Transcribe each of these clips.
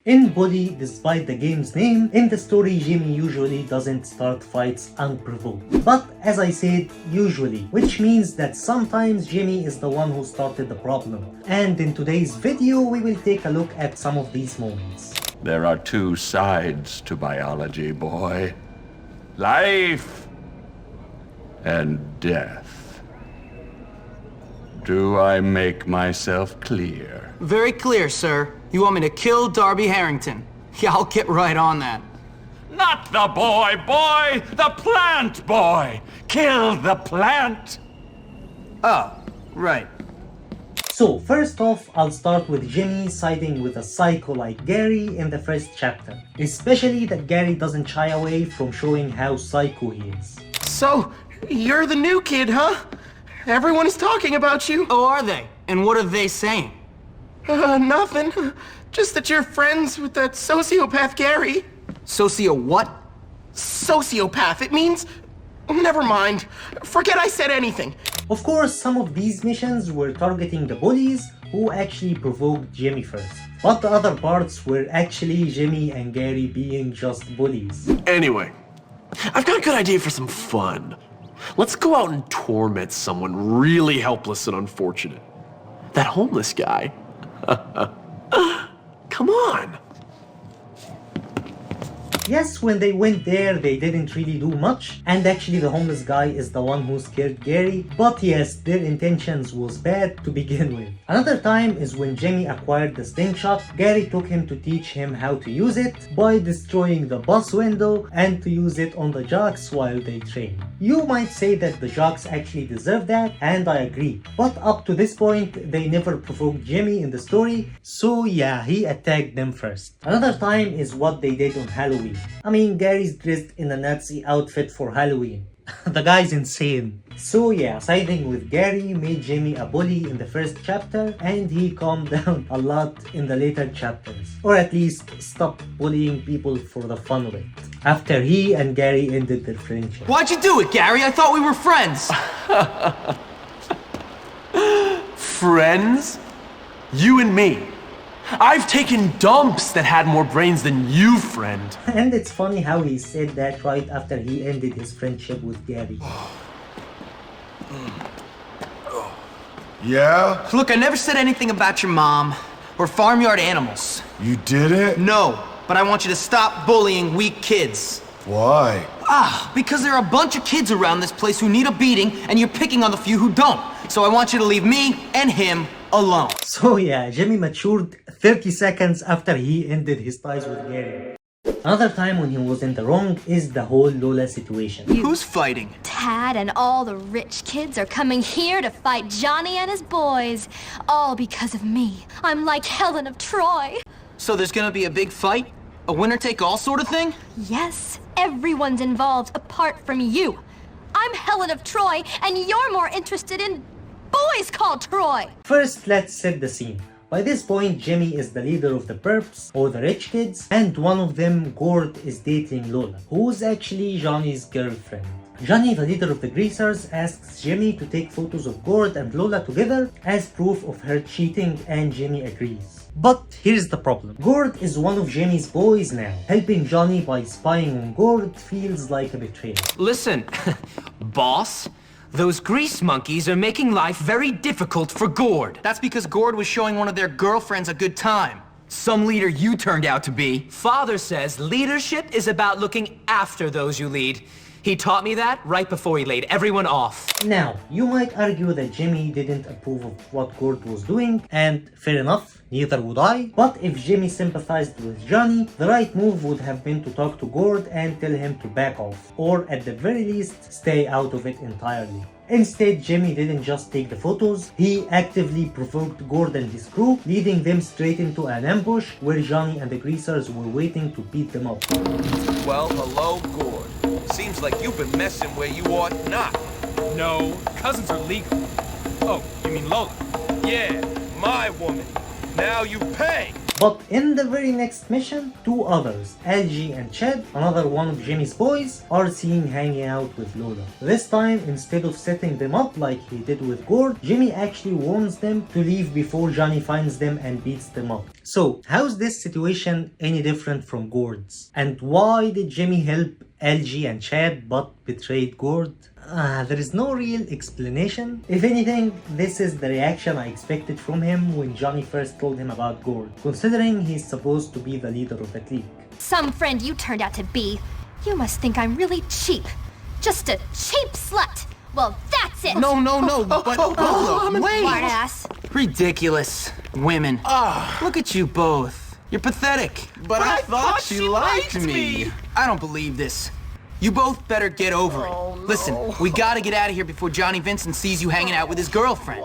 In Bully, despite the game's name, in the story Jimmy usually doesn't start fights unprovoked. But as I said, usually, which means that sometimes Jimmy is the one who started the problem. And in today's video, we will take a look at some of these moments. There are two sides to biology, boy. Life and death. Do I make myself clear? Very clear, sir. You want me to kill Darby Harrington? Yeah, I'll get right on that. Not the boy! The plant boy! Kill the plant! Oh, right. So first off, I'll start with Jimmy siding with a psycho like Gary in the first chapter. Especially that Gary doesn't shy away from showing how psycho he is. So, you're the new kid, huh? Everyone is talking about you. Oh, are they? And what are they saying? Nothing. Just that you're friends with that sociopath Gary. Socio what? Sociopath. It means... Never mind. Forget I said anything. Of course, some of these missions were targeting the bullies who actually provoked Jimmy first. But the other parts were actually Jimmy and Gary being just bullies. Anyway, I've got a good idea for some fun. Let's go out and torment someone really helpless and unfortunate. That homeless guy. Come on. Yes, when they went there, they didn't really do much, and actually the homeless guy is the one who scared Gary, but yes, their intentions was bad to begin with. Another time is when Jimmy acquired the slingshot. Gary took him to teach him how to use it by destroying the bus window and to use it on the jocks while they train. You might say that the jocks actually deserve that, and I agree, but up to this point, they never provoked Jimmy in the story, so yeah, he attacked them first. Another time is what they did on Halloween. I mean, Gary's dressed in a Nazi outfit for Halloween. The guy's insane. So yeah, siding with Gary made Jimmy a bully in the first chapter, and he calmed down a lot in the later chapters. Or at least stopped bullying people for the fun of it, after he and Gary ended their friendship. Why'd you do it, Gary? I thought we were friends. Friends? You and me. I've taken dumps that had more brains than you, friend. And it's funny how he said that right after he ended his friendship with Gary. Yeah? Look, I never said anything about your mom or farmyard animals. You did it? No, but I want you to stop bullying weak kids. Why? Because there are a bunch of kids around this place who need a beating, and you're picking on the few who don't. So I want you to leave me and him alone. So yeah, Jimmy matured 30 seconds after he ended his ties with Gary. Another time when he was in the wrong is the whole Lola situation. Who's fighting? Tad and all the rich kids are coming here to fight Johnny and his boys. All because of me. I'm like Helen of Troy. So there's gonna be a big fight? A winner-take-all sort of thing? Yes, everyone's involved apart from you. I'm Helen of Troy, and you're more interested in boys called Troy. First, let's set the scene. By this point, Jimmy is the leader of the perps, or the rich kids, and one of them, Gord, is dating Lola, who's actually Johnny's girlfriend. Johnny, the leader of the greasers, asks Jimmy to take photos of Gord and Lola together as proof of her cheating, and Jimmy agrees. But here's the problem. Gord is one of Jimmy's boys now. Helping Johnny by spying on Gord feels like a betrayal. Listen, boss, those grease monkeys are making life very difficult for Gord. That's because Gord was showing one of their girlfriends a good time. Some leader you turned out to be. Father says leadership is about looking after those you lead. He taught me that right before he laid everyone off. Now, you might argue that Jimmy didn't approve of what Gord was doing, and fair enough, neither would I. But if Jimmy sympathized with Johnny, the right move would have been to talk to Gord and tell him to back off, or at the very least, stay out of it entirely. Instead, Jimmy didn't just take the photos, he actively provoked Gord and his crew, leading them straight into an ambush where Johnny and the greasers were waiting to beat them up. Well, hello, Gord. Seems like you've been messing where you ought not. No, cousins are legal. Oh, you mean Lola? Yeah, my woman. Now you pay. But in the very next mission, two others, Algie and Chad, another one of Jimmy's boys, are seen hanging out with Lola. This time, instead of setting them up like he did with Gord, Jimmy actually warns them to leave before Johnny finds them and beats them up. So, how's this situation any different from Gord's? And why did Jimmy help Algie and Chad but betrayed Gord? There is no real explanation. If anything, this is the reaction I expected from him when Johnny first told him about Gord, considering he's supposed to be the leader of the clique. Some friend you turned out to be. You must think I'm really cheap. Just a cheap slut. Well, that's it. No, but hold up, wait. Smart ass. Ridiculous. Women. Look at you both. You're pathetic. But I thought she liked me. I don't believe this. You both better get over it. Listen, we gotta get out of here before Johnny Vincent sees you hanging out with his girlfriend.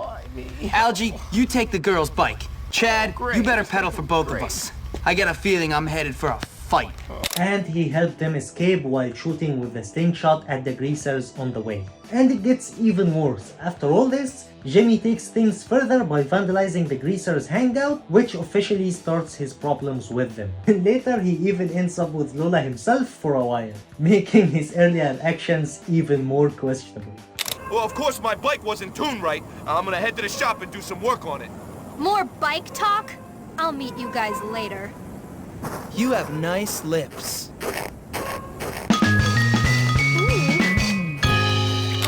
Algie, you take the girl's bike. Chad, you better pedal for both of us. I get a feeling I'm headed for a fight. And he helped them escape while shooting with the slingshot at the greasers on the way. And it gets even worse. After all this, Jimmy takes things further by vandalizing the greasers' hangout, which officially starts his problems with them. Later, he even ends up with Lola himself for a while, making his earlier actions even more questionable. Well, of course my bike wasn't tuned right. I'm gonna head to the shop and do some work on it. More bike talk? I'll meet you guys later. You have nice lips.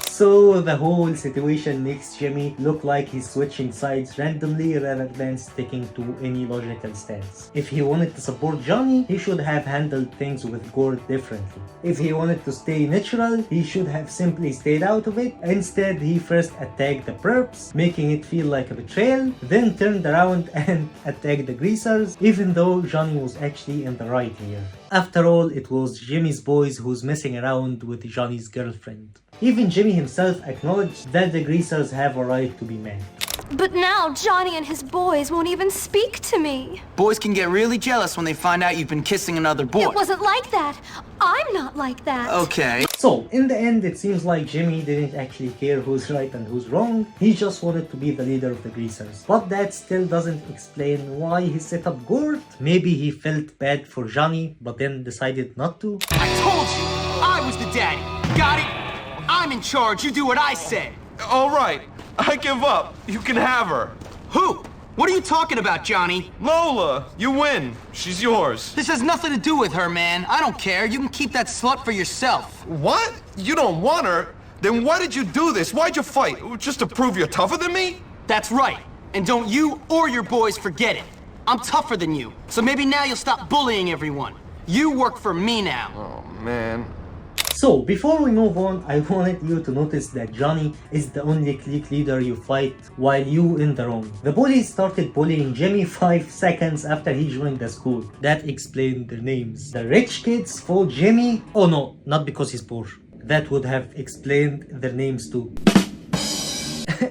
So the whole situation makes Jimmy look like he's switching sides randomly rather than sticking to any logical stance. If he wanted to support Johnny, he should have handled things with Gord differently. If he wanted to stay neutral, he should have simply stayed out of it. Instead, he first attacked the perps, making it feel like a betrayal, then turned around and attacked the greasers, even though Johnny was actually in the right here. After all, it was Jimmy's boys who's messing around with Johnny's girlfriend. Even Jimmy himself acknowledged that the greasers have a right to be mad. But now Johnny and his boys won't even speak to me. Boys can get really jealous when they find out you've been kissing another boy. It wasn't like that. I'm not like that. Okay. So, in the end, it seems like Jimmy didn't actually care who's right and who's wrong. He just wanted to be the leader of the greasers. But that still doesn't explain why he set up Gord. Maybe he felt bad for Johnny, but then decided not to. I told you, I was the daddy. Got it? I'm in charge. You do what I say. All right, I give up. You can have her. Who? What are you talking about, Johnny? Lola, you win. She's yours. This has nothing to do with her, man. I don't care. You can keep that slut for yourself. What? You don't want her? Then why did you do this? Why'd you fight? Just to prove you're tougher than me? That's right. And don't you or your boys forget it. I'm tougher than you, so maybe now you'll stop bullying everyone. You work for me now. Oh, man. So, before we move on, I wanted you to notice that Johnny is the only clique leader you fight while you in the wrong. The bullies started bullying Jimmy 5 seconds after he joined the school. That explained their names. The rich kids fought Jimmy. Oh no, not because he's poor. That would have explained their names too.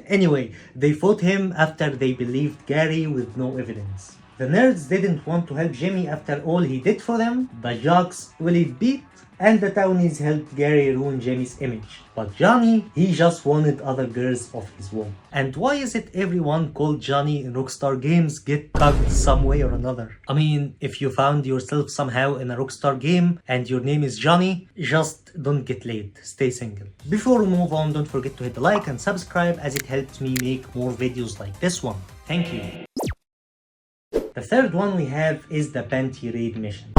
Anyway, they fought him after they believed Gary with no evidence. The nerds didn't want to help Jimmy after all he did for them. The jocks bullied Pete, and the townies helped Gary ruin Jimmy's image. But Johnny, he just wanted other girls off his wall. And why is it everyone called Johnny in Rockstar games get cucked some way or another? I mean, if you found yourself somehow in a Rockstar game and your name is Johnny, just don't get laid, stay single. Before we move on, don't forget to hit the like and subscribe as it helps me make more videos like this one. Thank you. The third one we have is the Panty Raid mission.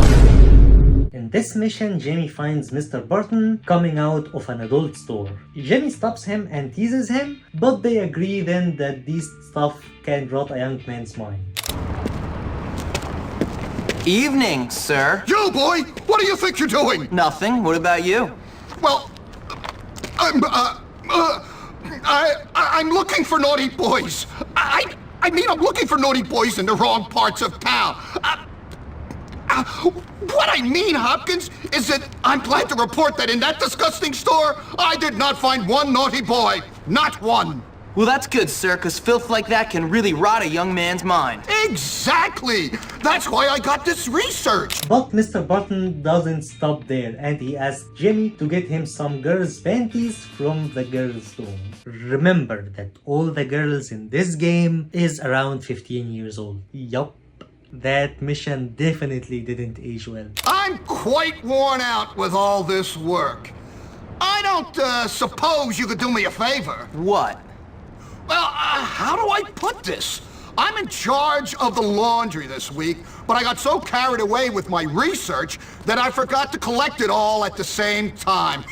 In this mission, Jimmy finds Mr. Barton coming out of an adult store. Jimmy stops him and teases him, but they agree then that this stuff can rot a young man's mind. Evening, sir. You, boy! What do you think you're doing? Nothing. What about you? Well, I'm looking for naughty boys. I mean, I'm looking for naughty boys in the wrong parts of town. What I mean, Hopkins, is that I'm glad to report that in that disgusting store, I did not find one naughty boy. Not one. Well, that's good, sir, because filth like that can really rot a young man's mind. Exactly! That's why I got this research. But Mr. Barton doesn't stop there, and he asks Jimmy to get him some girls' panties from the girls' dorm. Remember that all the girls in this game is around 15 years old. Yup. That mission definitely didn't age well. I'm quite worn out with all this work. I don't suppose you could do me a favor. What? Well, how do I put this? I'm in charge of the laundry this week, but I got so carried away with my research that I forgot to collect it all at the same time.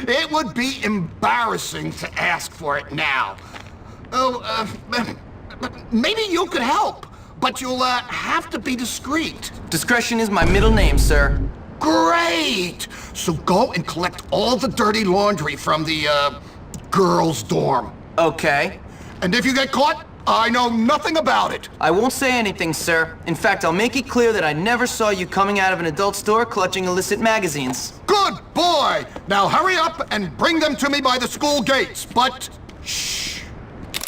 It would be embarrassing to ask for it now. Maybe you could help, but you'll have to be discreet. Discretion is my middle name, sir. Great! So go and collect all the dirty laundry from the, girls' dorm. Okay. And if you get caught, I know nothing about it. I won't say anything, sir. In fact, I'll make it clear that I never saw you coming out of an adult store clutching illicit magazines. Good boy! Now hurry up and bring them to me by the school gates, but shh.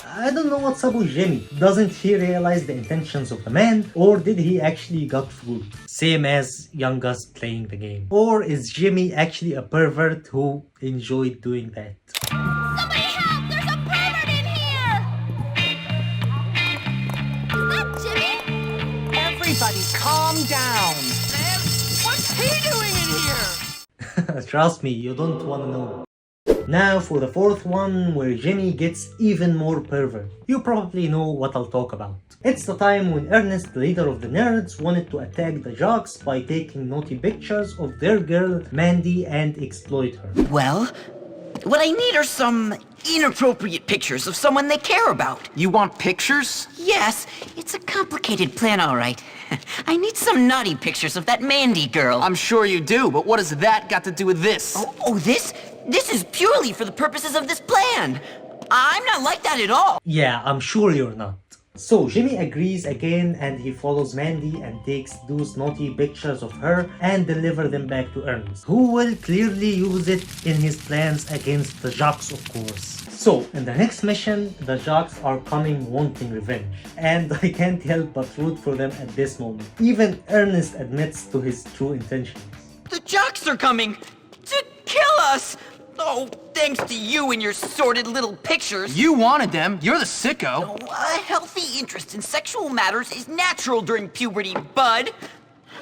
I don't know what's up with Jimmy. Doesn't he realize the intentions of the man? Or did he actually got fooled? Same as young Gus playing the game. Or is Jimmy actually a pervert who enjoyed doing that? Somebody help! There's a pervert in here! Is that Jimmy? Everybody calm down. What's he doing in here? Trust me, you don't want to know. Now for the fourth one, where Jimmy gets even more pervert. You probably know what I'll talk about. It's the time when Ernest, the leader of the nerds, wanted to attack the jocks by taking naughty pictures of their girl, Mandy, and exploit her. Well, what I need are some inappropriate pictures of someone they care about. You want pictures? Yes, it's a complicated plan, all right. I need some naughty pictures of that Mandy girl. I'm sure you do, but what has that got to do with this? This? This is purely for the purposes of this plan. I'm not like that at all. Yeah, I'm sure you're not. So Jimmy agrees again and he follows Mandy and takes those naughty pictures of her and deliver them back to Ernest, who will clearly use it in his plans against the jocks, of course. So in the next mission, the jocks are coming wanting revenge, and I can't help but root for them at this moment. Even Ernest admits to his true intentions. The jocks are coming to kill us. Oh, thanks to you and your sordid little pictures. You wanted them. You're the sicko. A healthy interest in sexual matters is natural during puberty, bud.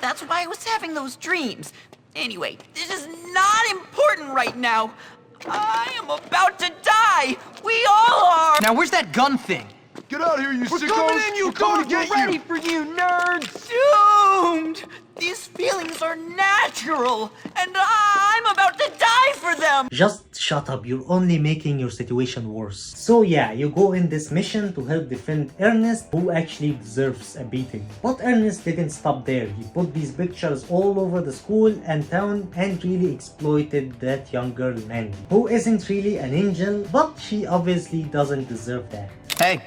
That's why I was having those dreams. Anyway, this is not important right now. I am about to die. We all are. Now, where's that gun thing? Get out of here, you sickos! We're coming in, you coming to dogs! get We're ready you! for you, nerds! Doomed. These feelings are natural, and I'm about to die for them. Just shut up, you're only making your situation worse. So yeah, you go in this mission to help defend Ernest, who actually deserves a beating. But Ernest didn't stop there. He put these pictures all over the school and town and really exploited that young girl Mandy, who isn't really an angel, but she obviously doesn't deserve that. Hey.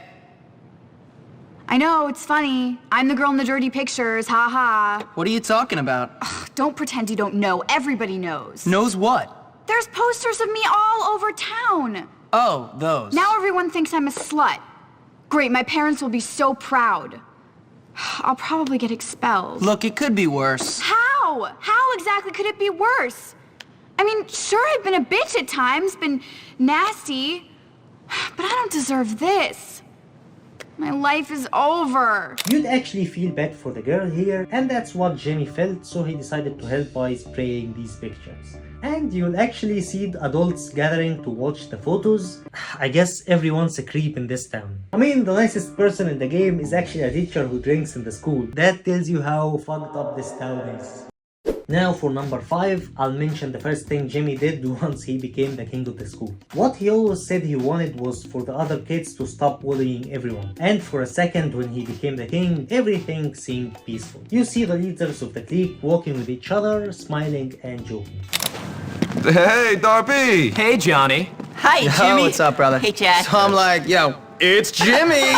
I know, it's funny. I'm the girl in the dirty pictures, haha. What are you talking about? Don't pretend you don't know. Everybody knows. Knows what? There's posters of me all over town. Oh, those. Now everyone thinks I'm a slut. Great, my parents will be so proud. I'll probably get expelled. Look, it could be worse. How? How exactly could it be worse? I mean, sure, I've been a bitch at times, been nasty, but I don't deserve this. My life is over. You'd actually feel bad for the girl here, and that's what Jimmy felt, so he decided to help by spraying these pictures. And you'll actually see the adults gathering to watch the photos. I guess everyone's a creep in this town. I mean, the nicest person in the game is actually a teacher who drinks in the school. That tells you how fucked up this town is. Now for number 5, I'll mention the first thing Jimmy did once he became the king of the school. What he always said he wanted was for the other kids to stop bullying everyone. And for a second when he became the king, everything seemed peaceful. You see the leaders of the clique walking with each other, smiling and joking. Hey, Darby! Hey, Johnny. Hi, Jimmy. Oh, what's up, brother? Hey, Chad. So I'm like, yo, it's Jimmy!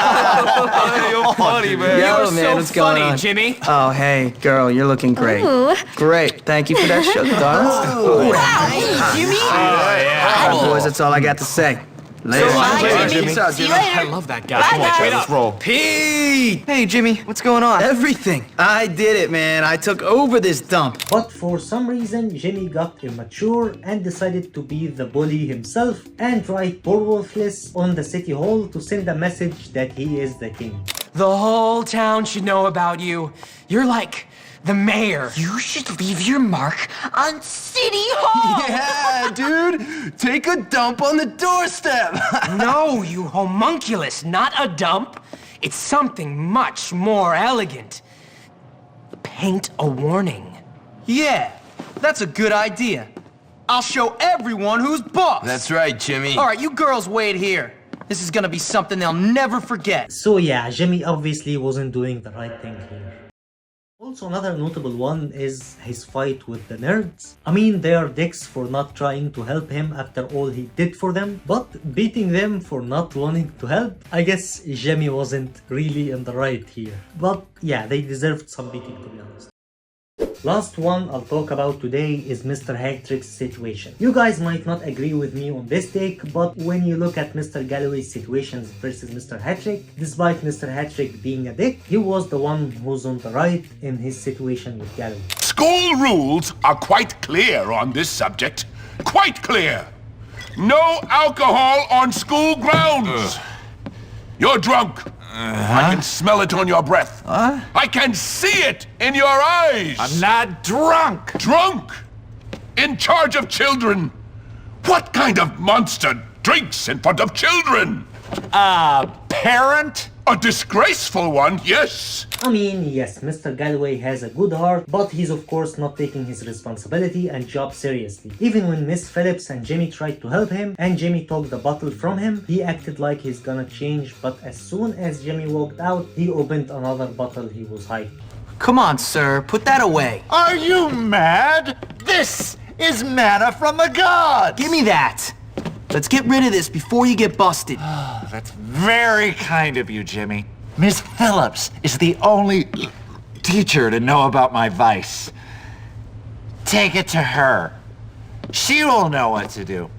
Hey, you're funny, man. Yo, You're man, so what's going funny, on? Jimmy. Oh, hey, girl, you're looking great. Ooh. Great. Thank you for that sugar, darling. Wow, hey, Jimmy. All right, boys, that's all I got to say. Later. Bye, Jimmy. Peace out, See you Jimmy. later. I love that guy. Bye, Come on, guys. straight Let's up. roll. Pete! Hey, Jimmy, what's going on? Everything. I did it, man. I took over this dump. But for some reason, Jimmy got immature and decided to be the bully himself and write worthless on the city hall to send a message that he is the king. The whole town should know about you. You're like the mayor. You should leave your mark on City Hall! Yeah, dude! Take a dump on the doorstep! No, you homunculus, not a dump. It's something much more elegant. Paint a warning. Yeah, that's a good idea. I'll show everyone who's boss. That's right, Jimmy. All right, you girls wait here. This is gonna be something they'll never forget. So yeah, Jimmy obviously wasn't doing the right thing here. Also, another notable one is his fight with the nerds. I mean, they are dicks for not trying to help him after all he did for them, but beating them for not wanting to help, I guess Jimmy wasn't really in the right here. But yeah, they deserved some beating, to be honest. Last one I'll talk about today is Mr. Hattrick's situation. You guys might not agree with me on this take, but when you look at Mr. Galloway's situations versus Mr. Hattrick, despite Mr. Hattrick being a dick, he was the one who's on the right in his situation with Galloway. School rules are quite clear on this subject. Quite clear. No alcohol on school grounds. You're drunk. I can smell it on your breath. I can see it in your eyes. I'm not drunk. Drunk? In charge of children? What kind of monster drinks in front of children? Parent? A disgraceful one, yes. I mean, yes, Mr. Galloway has a good heart, but he's of course not taking his responsibility and job seriously. Even when Miss Phillips and Jimmy tried to help him and Jimmy took the bottle from him, he acted like he's gonna change, but as soon as Jimmy walked out, he opened another bottle he was hiding. Come on, sir, put that away. Are you mad? This is manna from the gods! Give me that. Let's get rid of this before you get busted. That's very kind of you, Jimmy. Miss Phillips is the only teacher to know about my vice. Take it to her. She will know what to do.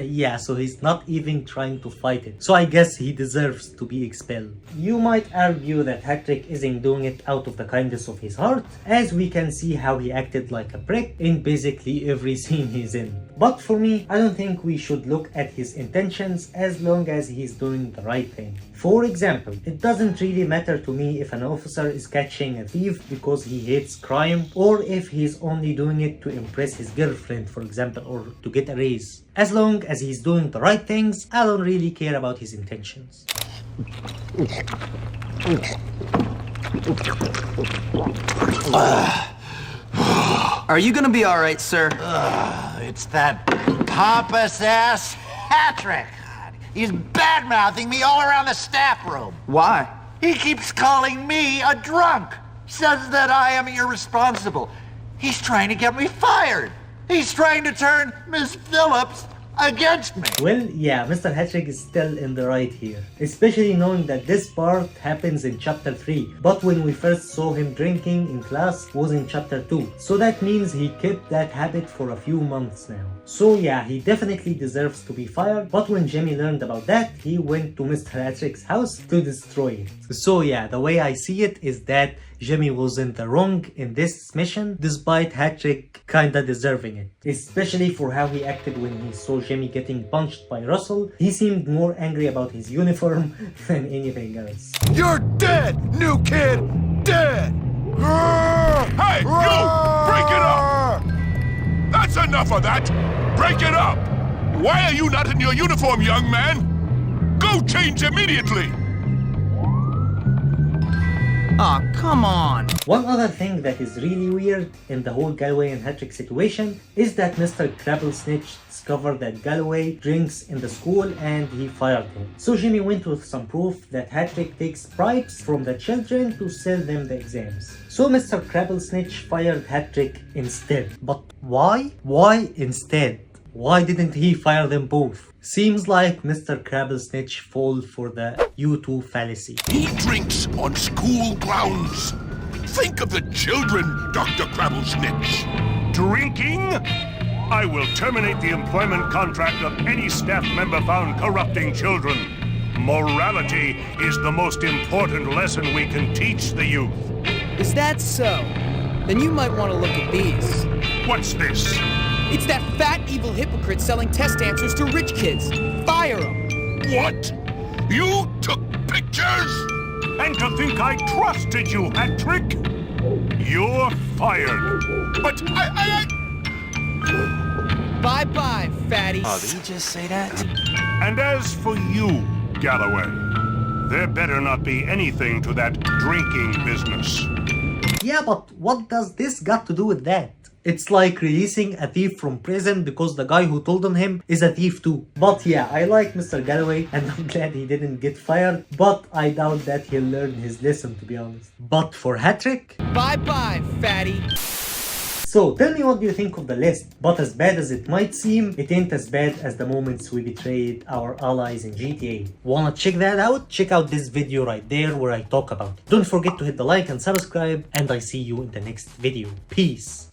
Yeah, so he's not even trying to fight it. So I guess he deserves to be expelled. You might argue that Hattrick isn't doing it out of the kindness of his heart, as we can see how he acted like a prick in basically every scene he's in. But for me, I don't think we should look at his intentions as long as he's doing the right thing. For example, it doesn't really matter to me if an officer is catching a thief because he hates crime, or if he's only doing it to impress his girlfriend, for example, or to get a raise. As long as he's doing the right things, I don't really care about his intentions. Are you gonna be alright, sir? It's that pompous ass Hattrick. He's bad-mouthing me all around the staff room. Why? He keeps calling me a drunk. Says that I am irresponsible. He's trying to get me fired. He's trying to turn Miss Phillips against me. Well, yeah, Mr. Hattrick is still in the right here, especially knowing that this part happens in chapter 3, but when we first saw him drinking in class was in chapter 2, so that means he kept that habit for a few months now. So yeah, he definitely deserves to be fired, but when Jimmy learned about that, he went to Mr. Hattrick's house to destroy it. So yeah, the way I see it is that Jimmy was in the wrong in this mission, despite Hattrick kinda deserving it. Especially for how he acted when he saw Jimmy getting punched by Russell. He seemed more angry about his uniform than anything else. You're dead, new kid! Dead! Hey, you! Break it up! That's enough of that! Break it up! Why are you not in your uniform, young man? Go change immediately! Aw, come on! One other thing that is really weird in the whole Galloway and Hattrick situation is that Mr. Crabblesnitch discovered that Galloway drinks in the school and he fired him. So Jimmy went with some proof that Hattrick takes bribes from the children to sell them the exams. So Mr. Crabblesnitch fired Hattrick instead. But why? Why instead? Why didn't he fire them both? Seems like Mr. Crabblesnitch fall for the you-two fallacy. He drinks on school grounds. Think of the children, Dr. Crabblesnitch. Drinking? I will terminate the employment contract of any staff member found corrupting children. Morality is the most important lesson we can teach the youth. Is that so? Then you might want to look at these. What's this? It's that fat, evil hypocrite selling test answers to rich kids. Fire him! What? You took pictures? And to think I trusted you, Hat-Trick? You're fired. But Bye-bye, fatty. Oh, did he just say that? And as for you, Galloway, there better not be anything to that drinking business. Yeah, but what does this got to do with that? It's like releasing a thief from prison because the guy who told on him is a thief too. But yeah, I like Mr. Galloway and I'm glad he didn't get fired, but I doubt that he'll learn his lesson, to be honest. But for Hat-Trick? Bye-bye, fatty. So tell me, what do you think of the list? But as bad as it might seem, it ain't as bad as the moments we betrayed our allies in GTA. Wanna check that out? Check out this video right there where I talk about it. Don't forget to hit the like and subscribe, and I see you in the next video. Peace.